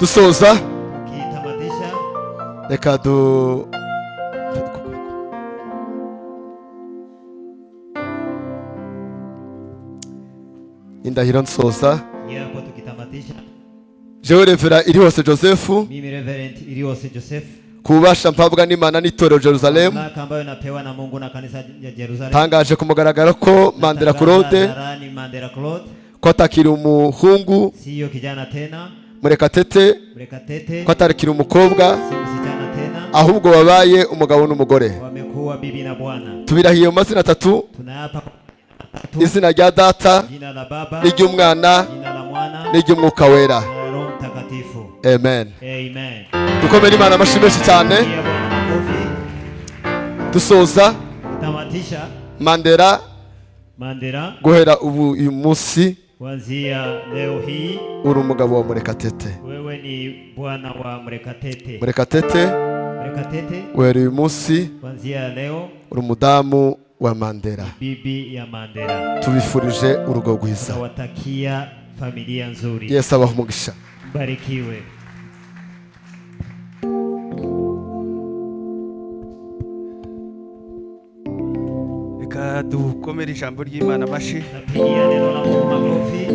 dusoza reka indahiro nsoza jewe Revera Irihose Joseph, mimi Reverend Irihose Joseph, kubasha mpabwa n'Imana n'itorero Jerusalem, ambayo napewa na Mungu na kanisa ya Jerusalem, tangaje ku mugaragaro ko Mandela Claude ko atakiri umuhungu, siyo kijana tena, Murekatete ko atakiri umukobwa, ahubwo wabaye umugabo n'umugore, wamekuwa bibi na bwana. Tubirahiye mu mazina atatu, tunayapa izina rya Data, jina la Baba, n'iry'Umwana, jina la Mwana, n'iry'Umwuka Wera. Amen. Amen. Dukomere Imana amashyi menshi cyane. Dusoza tamatisha Mandela guhera ubu uyu munsi kuanzia leo hii uri umugabo wa Murekatete. Wewe ni bwana wa Murekatete. Murekatete wewe uyu munsi kuanzia leo uri umudamu wa Mandela. Bibi ya Mandela. Tubifurije urugo rwiza. Nawatakia familia nzuri. Yesu abahe umugisha. Barikiwe. Reka dukomere ijambo ry'Imana amashyi. Napigia neno la Mungu makofi.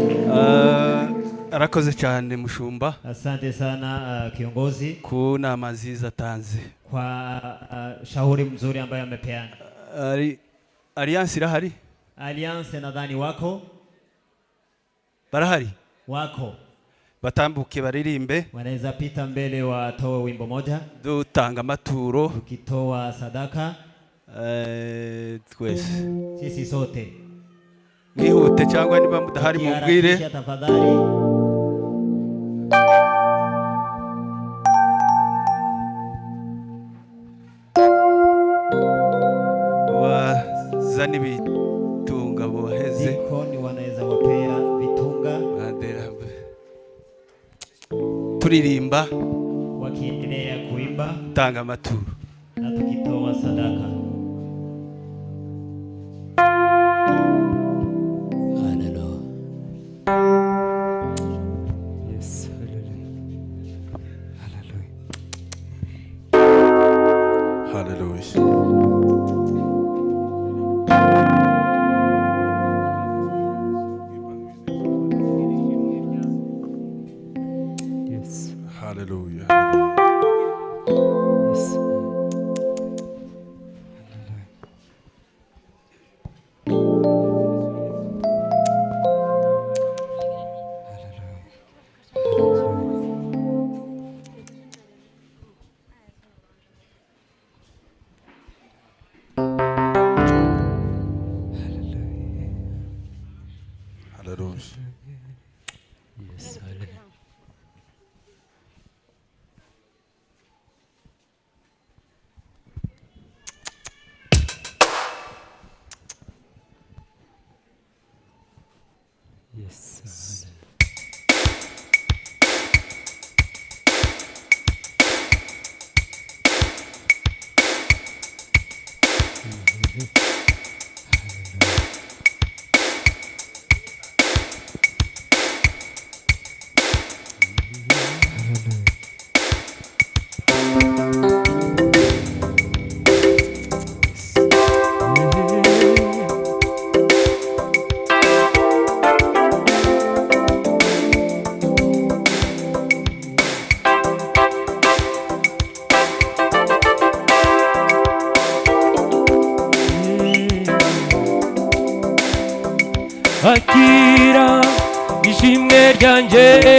Arakoze cyane mushumba. Asante sana kiongozi ku nama nziza atanze, kwa shauri mzuri ambayo amepeana. Alliance irahari? Alliance nadhani wako barahari, wako batambuke baririmbe, wanaweza pita mbele watoe wimbo moja, dutanga amaturo, tukitoa sadaka twese sisi sote. Mwihute cyangwa niba mudahari mubwire. Tafadhali. Wazani bitunga boheze, dikoni wanaweza wapea vitunga, turirimba wakiendelea kuimba, tanga amaturo na tukitoa sadaka. Akira ishimwe ryanjye